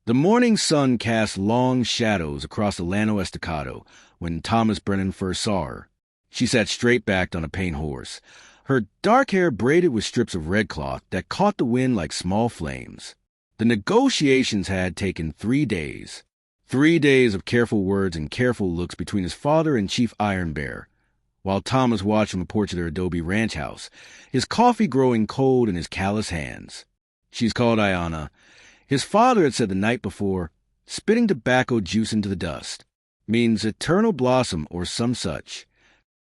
The morning sun cast long shadows across the Llano Estacado when Thomas Brennan first saw her. She sat straight-backed on a paint horse, her dark hair braided with strips of red cloth that caught the wind like small flames. The negotiations had taken 3 days. 3 days of careful words and careful looks between his father and Chief Iron Bear, while Thomas watched from the porch of their adobe ranch house, his coffee growing cold in his callous hands. "She's called Ayanna," his father had said the night before, spitting tobacco juice into the dust. "Means eternal blossom or some such."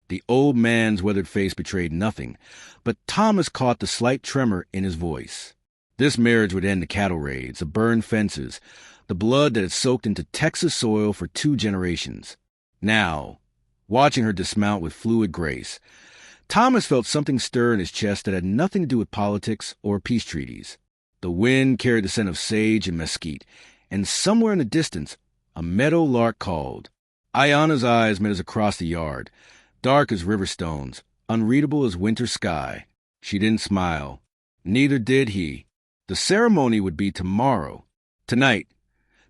The old man's weathered face betrayed nothing, but Thomas caught the slight tremor in his voice. This marriage would end the cattle raids, the burned fences, the blood that had soaked into Texas soil for 2 generations. Now, watching her dismount with fluid grace, Thomas felt something stir in his chest that had nothing to do with politics or peace treaties. The wind carried the scent of sage and mesquite, and somewhere in the distance, a meadow lark called. Ayanna's eyes met his across the yard, dark as river stones, unreadable as winter sky. She didn't smile. Neither did he. The ceremony would be tomorrow. Tonight,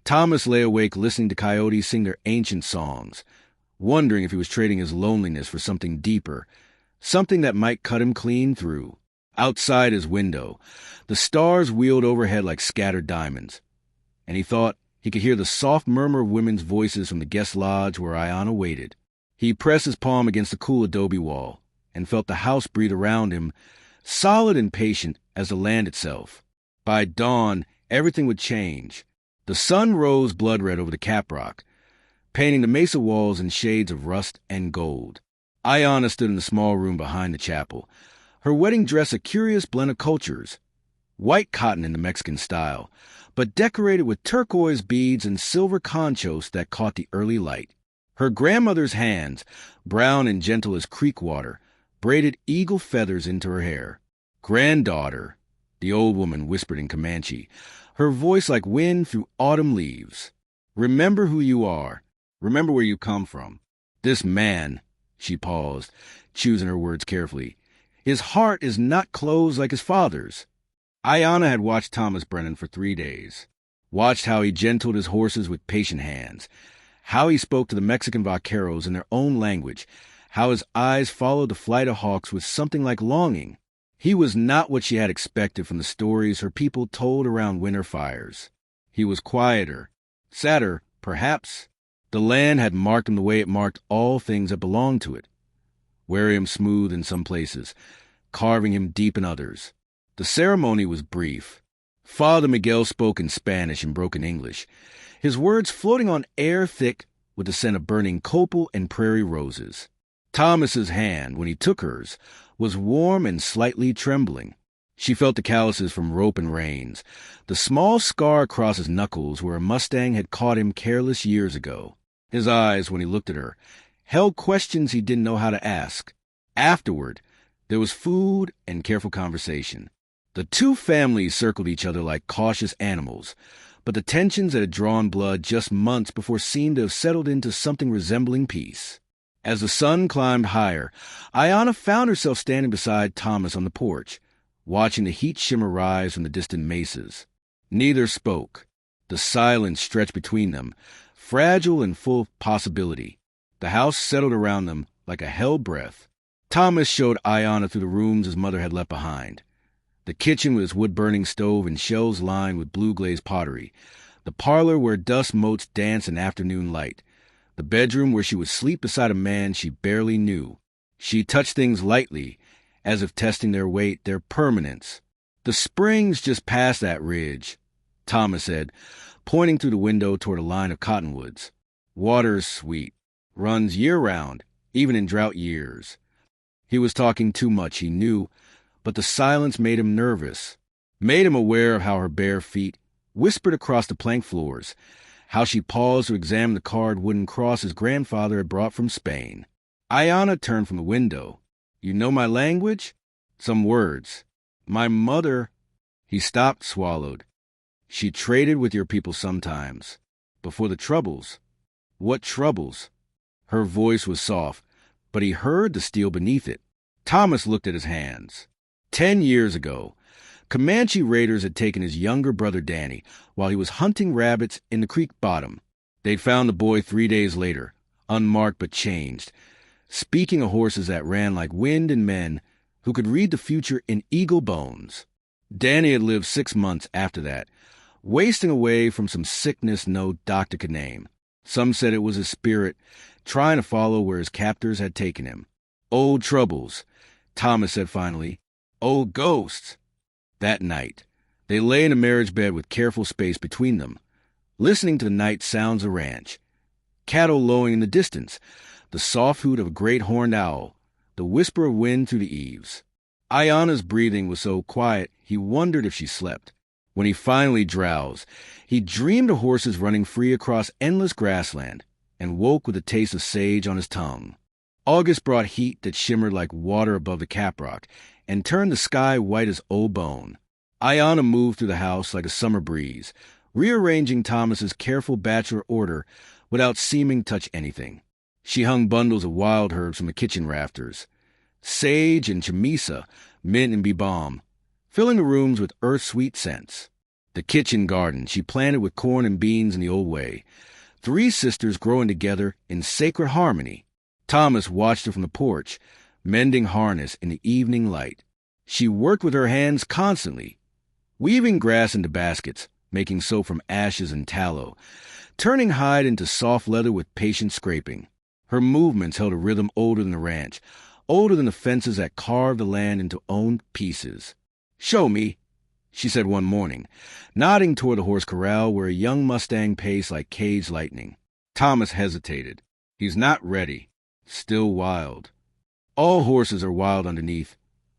Thomas lay awake listening to coyotes sing their ancient songs, wondering if he was trading his loneliness for something deeper, something that might cut him clean through. Outside his window, the stars wheeled overhead like scattered diamonds, and he thought he could hear the soft murmur of women's voices from the guest lodge where Ayanna waited. He pressed his palm against the cool adobe wall and felt the house breathe around him, solid and patient as the land itself. By dawn, everything would change. The sun rose blood-red over the caprock, painting the mesa walls in shades of rust and gold. Ayanna stood in the small room behind the chapel, her wedding dress a curious blend of cultures, white cotton in the Mexican style, but decorated with turquoise beads and silver conchos that caught the early light. Her grandmother's hands, brown and gentle as creek water, braided eagle feathers into her hair. "Granddaughter," the old woman whispered in Comanche, her voice like wind through autumn leaves. "Remember who you are. Remember where you come from. This man," she paused, choosing her words carefully, "his heart is not closed like his father's." Ayanna had watched Thomas Brennan for 3 days, watched how he gentled his horses with patient hands, how he spoke to the Mexican vaqueros in their own language, how his eyes followed the flight of hawks with something like longing. He was not what she had expected from the stories her people told around winter fires. He was quieter, sadder, perhaps. The land had marked him the way it marked all things that belonged to it, wearing him smooth in some places, carving him deep in others. The ceremony was brief. Father Miguel spoke in Spanish and broken English, his words floating on air thick with the scent of burning copal and prairie roses. Thomas's hand, when he took hers, was warm and slightly trembling. She felt the calluses from rope and reins, the small scar across his knuckles where a Mustang had caught him careless years ago. His eyes, when he looked at her, held questions he didn't know how to ask. Afterward, there was food and careful conversation. The 2 families circled each other like cautious animals, but the tensions that had drawn blood just months before seemed to have settled into something resembling peace. As the sun climbed higher, Ayanna found herself standing beside Thomas on the porch, watching the heat shimmer rise from the distant mesas. Neither spoke. The silence stretched between them, fragile and full of possibility. The house settled around them like a held breath. Thomas showed Ayanna through the rooms his mother had left behind. The kitchen with its wood-burning stove and shelves lined with blue-glazed pottery. The parlor where dust motes danced in afternoon light. The bedroom where she would sleep beside a man she barely knew. She touched things lightly, as if testing their weight, their permanence. "The spring's just past that ridge," Thomas said, pointing through the window toward a line of cottonwoods. "Water's sweet. Runs year-round, even in drought years." He was talking too much, he knew, but the silence made him nervous, made him aware of how her bare feet whispered across the plank floors, how she paused to examine the carved wooden cross his grandfather had brought from Spain. Ayanna turned from the window. "You know my language?" "Some words." "My mother—" He stopped, swallowed. "She traded with your people sometimes. Before the troubles." "What troubles?" Her voice was soft, but he heard the steel beneath it. Thomas looked at his hands. 10 years ago, Comanche raiders had taken his younger brother Danny while he was hunting rabbits in the creek bottom. They'd found the boy 3 days later, unmarked but changed, speaking of horses that ran like wind and men who could read the future in eagle bones. Danny had lived 6 months after that, wasting away from some sickness no doctor could name. Some said it was his spirit, trying to follow where his captors had taken him. Old troubles, Thomas said finally. Old ghosts. That night, they lay in a marriage bed with careful space between them, listening to the night sounds of ranch. Cattle lowing in the distance, the soft hoot of a great horned owl, the whisper of wind through the eaves. Ayana's breathing was so quiet he wondered if she slept. When he finally drowsed, he dreamed of horses running free across endless grassland and woke with a taste of sage on his tongue. August brought heat that shimmered like water above the caprock and turned the sky white as old bone. Ayana moved through the house like a summer breeze, rearranging Thomas's careful bachelor order without seeming to touch anything. She hung bundles of wild herbs from the kitchen rafters, sage and chamisa, mint and bee balm, filling the rooms with earth-sweet scents. The kitchen garden she planted with corn and beans in the old way, 3 sisters growing together in sacred harmony. Thomas watched her from the porch, mending harness in the evening light. She worked with her hands constantly, weaving grass into baskets, making soap from ashes and tallow, turning hide into soft leather with patient scraping. Her movements held a rhythm older than the ranch, older than the fences that carved the land into own pieces. "Show me," she said one morning, nodding toward the horse corral where a young mustang paced like caged lightning. Thomas hesitated. He's not ready. Still wild. All horses are wild underneath,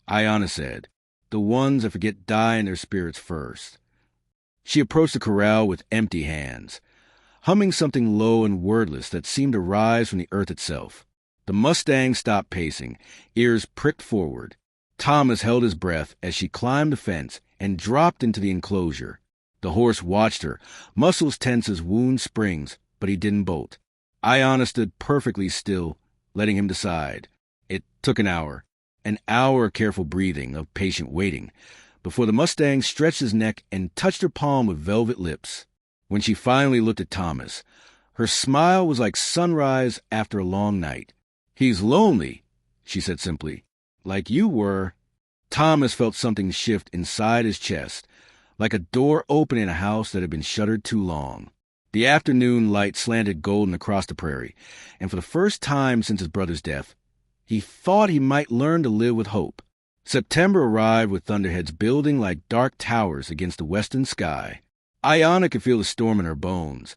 Ayana said. The ones that forget die in their spirits first. She approached the corral with empty hands, humming something low and wordless that seemed to rise from the earth itself. The mustang stopped pacing, ears pricked forward. Thomas held his breath as she climbed the fence and dropped into the enclosure. The horse watched her, muscles tense as wound springs, but he didn't bolt. Ayana stood perfectly still, letting him decide. It took an hour of careful breathing, of patient waiting, before the mustang stretched his neck and touched her palm with velvet lips. When she finally looked at Thomas, her smile was like sunrise after a long night. "He's lonely," she said simply. "Like you were." Thomas felt something shift inside his chest, like a door open in a house that had been shuttered too long. The afternoon light slanted golden across the prairie, and for the first time since his brother's death, he thought he might learn to live with hope. September arrived with thunderheads building like dark towers against the western sky. Ayana could feel the storm in her bones,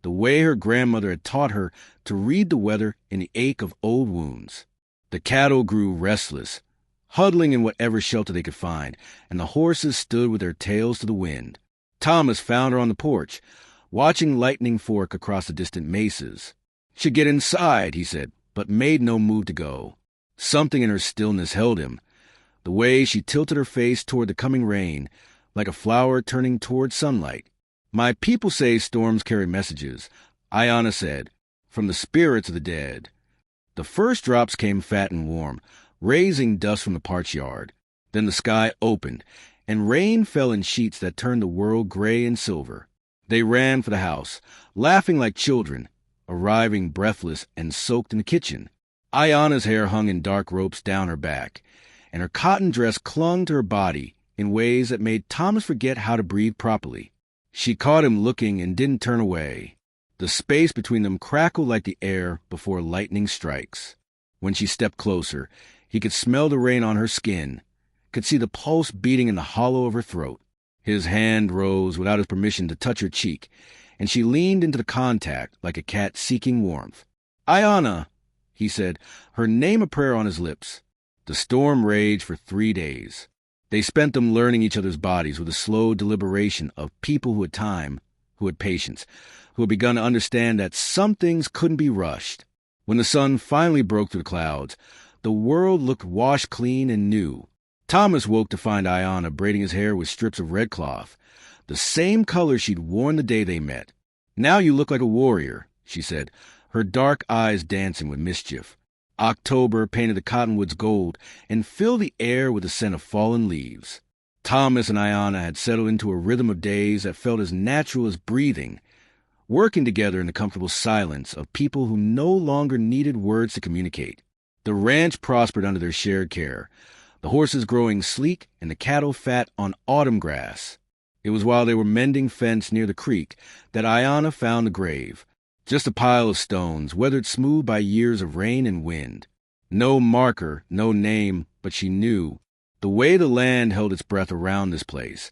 the way her grandmother had taught her to read the weather in the ache of old wounds. The cattle grew restless, huddling in whatever shelter they could find, and the horses stood with their tails to the wind. Thomas found her on the porch, watching lightning fork across the distant mesas. "Should get inside," he said, but made no move to go. Something in her stillness held him, the way she tilted her face toward the coming rain, like a flower turning toward sunlight. "My people say storms carry messages," Ayana said, "from the spirits of the dead." The first drops came fat and warm, raising dust from the parched yard. Then the sky opened, and rain fell in sheets that turned the world gray and silver. They ran for the house, laughing like children, arriving breathless and soaked in the kitchen. Ayana's hair hung in dark ropes down her back, and her cotton dress clung to her body in ways that made Thomas forget how to breathe properly. She caught him looking and didn't turn away. The space between them crackled like the air before lightning strikes. When she stepped closer, he could smell the rain on her skin, could see the pulse beating in the hollow of her throat. His hand rose without his permission to touch her cheek, and she leaned into the contact like a cat seeking warmth. "Ayana," he said, her name a prayer on his lips. The storm raged for 3 days. They spent them learning each other's bodies with a slow deliberation of people who had time, who had patience, who had begun to understand that some things couldn't be rushed. When the sun finally broke through the clouds, the world looked washed clean and new. Thomas woke to find Ayana braiding his hair with strips of red cloth, the same color she'd worn the day they met. "Now you look like a warrior," she said, her dark eyes dancing with mischief. October painted the cottonwoods gold and filled the air with the scent of fallen leaves. Thomas and Ayanna had settled into a rhythm of days that felt as natural as breathing, working together in the comfortable silence of people who no longer needed words to communicate. The ranch prospered under their shared care, the horses growing sleek and the cattle fat on autumn grass. It was while they were mending fence near the creek that Ayanna found the grave, just a pile of stones, weathered smooth by years of rain and wind. No marker, no name, but she knew. The way the land held its breath around this place.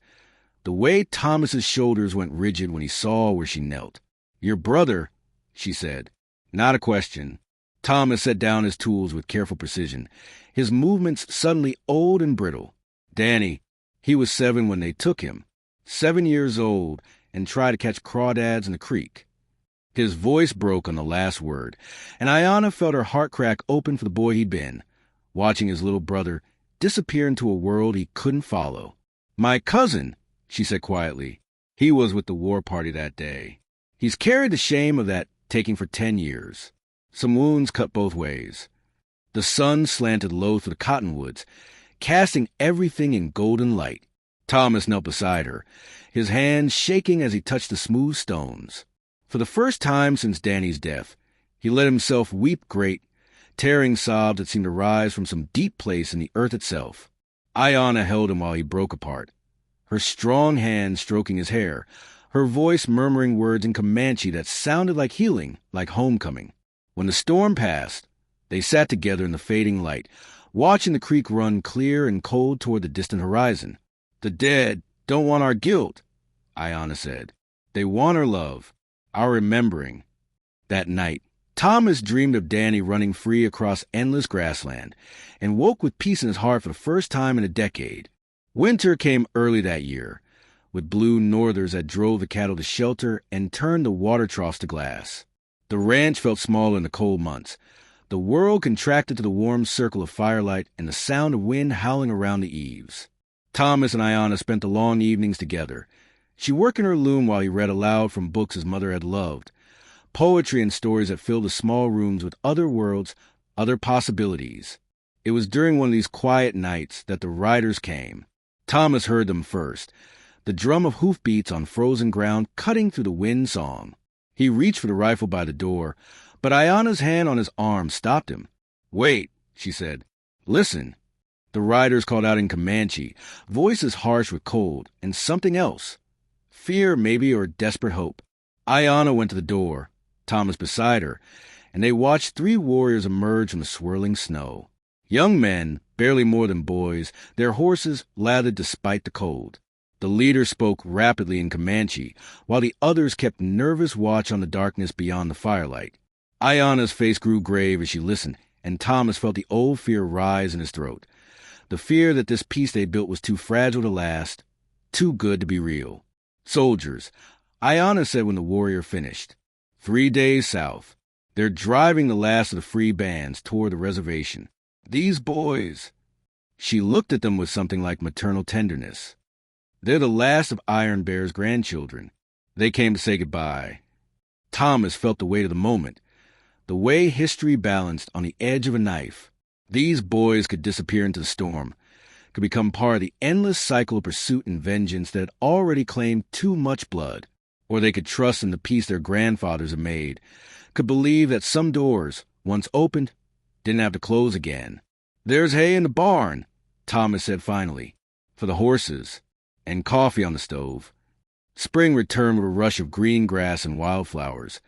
The way Thomas's shoulders went rigid when he saw where she knelt. "Your brother," she said. Not a question. Thomas set down his tools with careful precision, his movements suddenly old and brittle. Danny, he was 7 when they took him. 7 years old, and tried to catch crawdads in the creek. His voice broke on the last word, and Ayanna felt her heart crack open for the boy he'd been, watching his little brother disappear into a world he couldn't follow. "My cousin," she said quietly. "He was with the war party that day. He's carried the shame of that taking for 10 years. Some wounds cut both ways." The sun slanted low through the cottonwoods, casting everything in golden light. Thomas knelt beside her, his hands shaking as he touched the smooth stones. For the first time since Danny's death, he let himself weep great, tearing sobs that seemed to rise from some deep place in the earth itself. Ayanna held him while he broke apart, her strong hand stroking his hair, her voice murmuring words in Comanche that sounded like healing, like homecoming. When the storm passed, they sat together in the fading light, watching the creek run clear and cold toward the distant horizon. "The dead don't want our guilt," Ayanna said. "They want our love, our remembering." That night, Thomas dreamed of Danny running free across endless grassland, and woke with peace in his heart for the first time in a decade. Winter came early that year, with blue northers that drove the cattle to shelter and turned the water troughs to glass. The ranch felt smaller in the cold months. The world contracted to the warm circle of firelight and the sound of wind howling around the eaves. Thomas and Ayanna spent the long evenings together. She worked in her loom while he read aloud from books his mother had loved, poetry and stories that filled the small rooms with other worlds, other possibilities. It was during one of these quiet nights that the riders came. Thomas heard them first, the drum of hoofbeats on frozen ground cutting through the wind song. He reached for the rifle by the door, but Ayanna's hand on his arm stopped him. "Wait," she said. "Listen." The riders called out in Comanche, voices harsh with cold, and something else. Fear, maybe, or desperate hope. Ayanna went to the door, Thomas beside her, and they watched 3 warriors emerge from the swirling snow. Young men, barely more than boys, their horses lathered despite the cold. The leader spoke rapidly in Comanche, while the others kept nervous watch on the darkness beyond the firelight. Ayanna's face grew grave as she listened, and Thomas felt the old fear rise in his throat. The fear that this peace they built was too fragile to last, too good to be real. "Soldiers," Ayanna said when the warrior finished. 3 days south. They're driving the last of the free bands toward the reservation. These boys." She looked at them with something like maternal tenderness. "They're the last of Iron Bear's grandchildren. They came to say goodbye." Thomas felt the weight of the moment, the way history balanced on the edge of a knife. These boys could disappear into the storm, could become part of the endless cycle of pursuit and vengeance that had already claimed too much blood. Or they could trust in the peace their grandfathers had made, could believe that some doors, once opened, didn't have to close again. "There's hay in the barn," Thomas said finally, "for the horses, and coffee on the stove." Spring returned with a rush of green grass and wildflowers,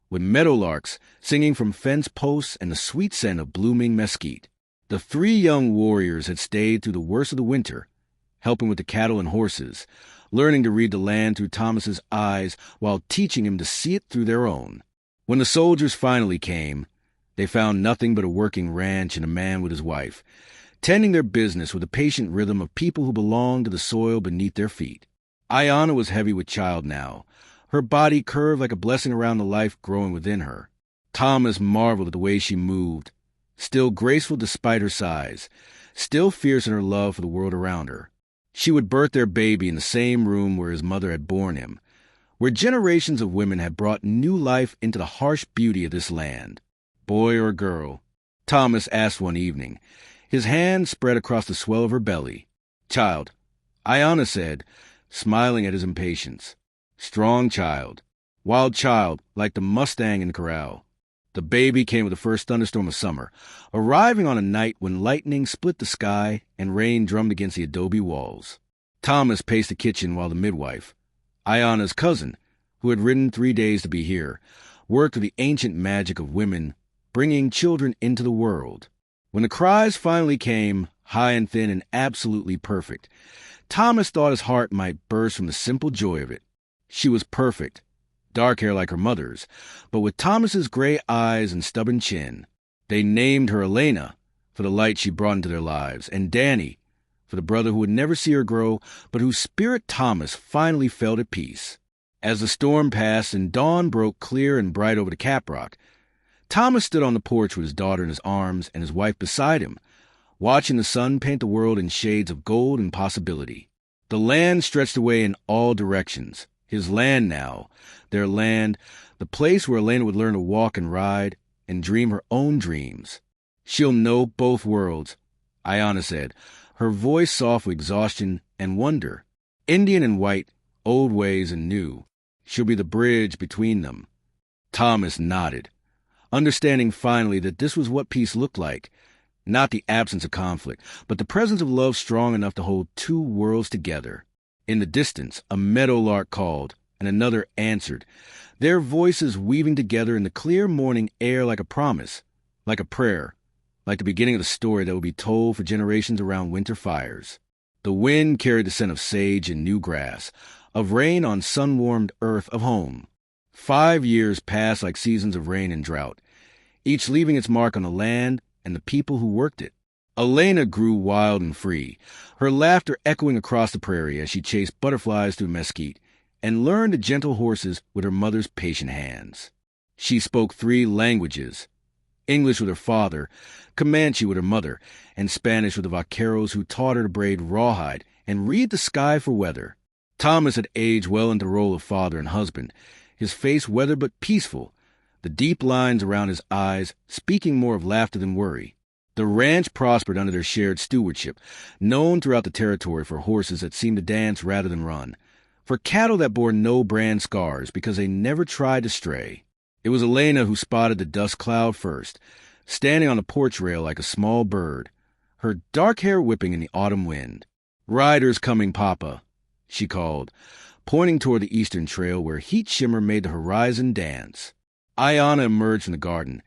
with meadowlarks singing from fence posts and the sweet scent of blooming mesquite. The 3 young warriors had stayed through the worst of the winter, helping with the cattle and horses, learning to read the land through Thomas's eyes while teaching him to see it through their own. When the soldiers finally came, they found nothing but a working ranch and a man with his wife, tending their business with the patient rhythm of people who belonged to the soil beneath their feet. Ayanna was heavy with child now, her body curved like a blessing around the life growing within her. Thomas marveled at the way she moved, still graceful despite her size, still fierce in her love for the world around her. She would birth their baby in the same room where his mother had borne him, where generations of women had brought new life into the harsh beauty of this land. "Boy or girl?" Thomas asked one evening, his hand spread across the swell of her belly. "Child," Ayana said, smiling at his impatience. Strong child. Wild child, like the Mustang in the corral. The baby came with the first thunderstorm of summer, arriving on a night when lightning split the sky and rain drummed against the adobe walls. Thomas paced the kitchen while the midwife, Ayana's cousin, who had ridden 3 days to be here, worked with the ancient magic of women, bringing children into the world. When the cries finally came, high and thin and absolutely perfect, Thomas thought his heart might burst from the simple joy of it. She was perfect, dark hair like her mother's, but with Thomas's gray eyes and stubborn chin. They named her Elena for the light she brought into their lives, and Danny for the brother who would never see her grow, but whose spirit Thomas finally felt at peace. As the storm passed and dawn broke clear and bright over the Caprock, Thomas stood on the porch with his daughter in his arms and his wife beside him, watching the sun paint the world in shades of gold and possibility. The land stretched away in all directions. His land now, their land, the place where Elena would learn to walk and ride and dream her own dreams. She'll know both worlds, Ayana said, her voice soft with exhaustion and wonder. Indian and white, old ways and new. She'll be the bridge between them. Thomas nodded, understanding finally that this was what peace looked like. Not the absence of conflict, but the presence of love strong enough to hold two worlds together. In the distance, a meadowlark called, and another answered, their voices weaving together in the clear morning air like a promise, like a prayer, like the beginning of the story that would be told for generations around winter fires. The wind carried the scent of sage and new grass, of rain on sun-warmed earth of home. 5 years passed like seasons of rain and drought, each leaving its mark on the land and the people who worked it. Elena grew wild and free, her laughter echoing across the prairie as she chased butterflies through mesquite and learned to gentle horses with her mother's patient hands. She spoke 3 languages, English with her father, Comanche with her mother, and Spanish with the vaqueros who taught her to braid rawhide and read the sky for weather. Thomas had aged well into the role of father and husband, his face weathered but peaceful, the deep lines around his eyes speaking more of laughter than worry. The ranch prospered under their shared stewardship, known throughout the territory for horses that seemed to dance rather than run, for cattle that bore no brand scars because they never tried to stray. It was Elena who spotted the dust cloud first, standing on the porch rail like a small bird, her dark hair whipping in the autumn wind. "Riders coming, Papa," she called, pointing toward the eastern trail where heat shimmer made the horizon dance. Ayana emerged from the garden,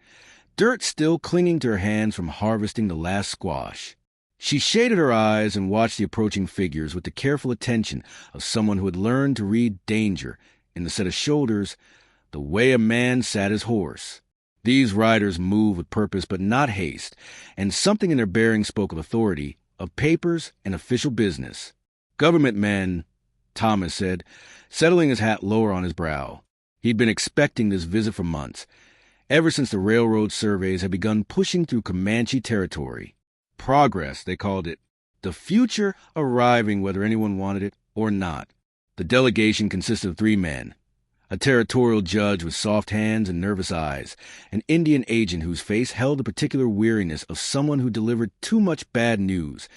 dirt still clinging to her hands from harvesting the last squash. She shaded her eyes and watched the approaching figures with the careful attention of someone who had learned to read danger in the set of shoulders the way a man sat his horse. These riders moved with purpose but not haste, and something in their bearing spoke of authority, of papers and official business. "Government men," Thomas said, settling his hat lower on his brow. He'd been expecting this visit for months, ever since the railroad surveys had begun pushing through Comanche territory. Progress, they called it. The future arriving whether anyone wanted it or not. The delegation consisted of 3 men. A territorial judge with soft hands and nervous eyes, an Indian agent whose face held the particular weariness of someone who delivered too much bad news,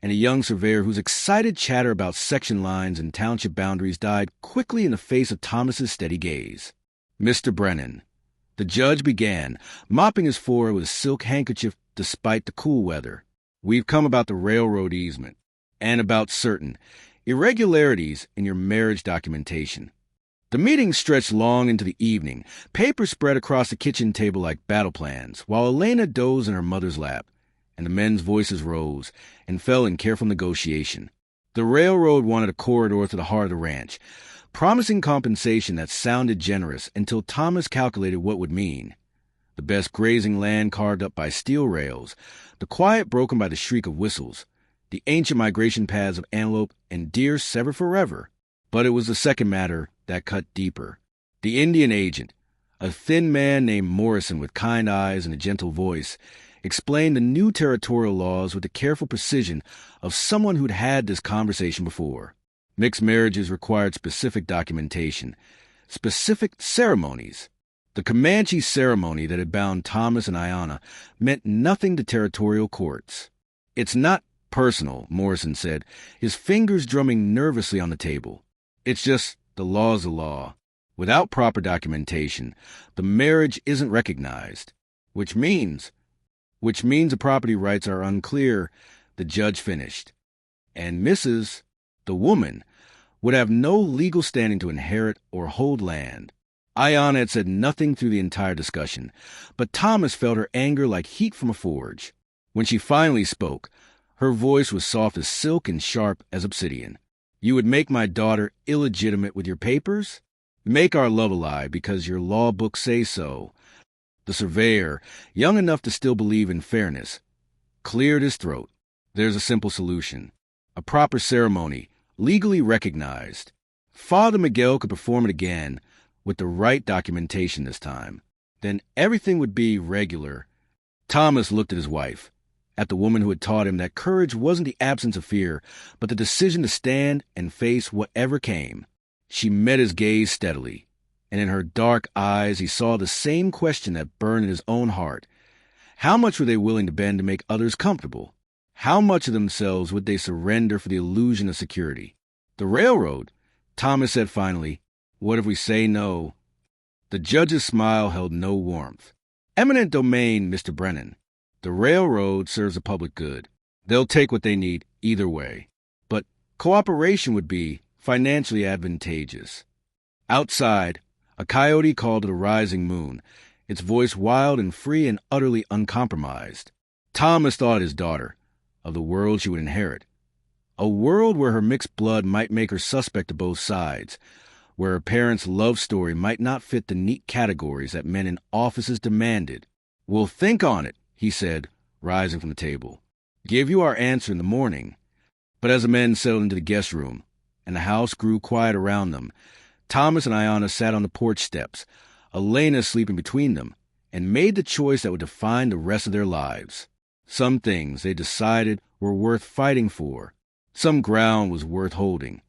and a young surveyor whose excited chatter about section lines and township boundaries died quickly in the face of Thomas's steady gaze. "Mr. Brennan," the judge began, mopping his forehead with a silk handkerchief despite the cool weather, "we've come about the railroad easement, and about certain irregularities in your marriage documentation." The meeting stretched long into the evening, papers spread across the kitchen table like battle plans, while Elena dozed in her mother's lap, and the men's voices rose and fell in careful negotiation. The railroad wanted a corridor to the heart of the ranch, promising compensation that sounded generous until Thomas calculated what would mean. The best grazing land carved up by steel rails, the quiet broken by the shriek of whistles, the ancient migration paths of antelope and deer severed forever. But it was the second matter that cut deeper. The Indian agent, a thin man named Morrison with kind eyes and a gentle voice, explained the new territorial laws with the careful precision of someone who'd had this conversation before. Mixed marriages required specific documentation, specific ceremonies. The Comanche ceremony that had bound Thomas and Ayana meant nothing to territorial courts. "It's not Personal, Morrison said, his fingers drumming nervously on the table. It's just the law's the law. Without proper documentation, the marriage isn't recognized, which means the property rights are unclear, the judge finished. And Mrs., the woman, would have no legal standing to inherit or hold land. Ayanna had said nothing through the entire discussion, but Thomas felt her anger like heat from a forge. When she finally spoke, her voice was soft as silk and sharp as obsidian. You would make my daughter illegitimate with your papers? Make our love a lie because your law books say so. The surveyor, young enough to still believe in fairness, cleared his throat. There's a simple solution. A proper ceremony, legally recognized. Father Miguel could perform it again, with the right documentation this time. Then everything would be regular. Thomas looked at his wife, at the woman who had taught him that courage wasn't the absence of fear, but the decision to stand and face whatever came. She met his gaze steadily, and in her dark eyes he saw the same question that burned in his own heart. How much were they willing to bend to make others comfortable? How much of themselves would they surrender for the illusion of security? The railroad, Thomas said finally. What if we say no? The judge's smile held no warmth. Eminent domain, Mr. Brennan. The railroad serves the public good. They'll take what they need either way. But cooperation would be financially advantageous. Outside, a coyote called at a rising moon, its voice wild and free and utterly uncompromised. Thomas thought of his daughter, of the world she would inherit. A world where her mixed blood might make her suspect to both sides, where her parents' love story might not fit the neat categories that men in offices demanded. We'll think on it, he said, rising from the table. Give you our answer in the morning. But as the men settled into the guest room, and the house grew quiet around them, Thomas and Ayanna sat on the porch steps, Elena sleeping between them, and made the choice that would define the rest of their lives. Some things, they decided, were worth fighting for. Some ground was worth holding.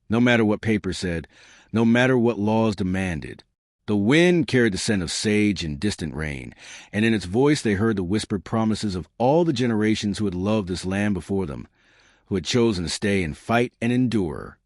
No matter what papers said, no matter what laws demanded. The wind carried the scent of sage and distant rain, and in its voice they heard the whispered promises of all the generations who had loved this land before them, who had chosen to stay and fight and endure.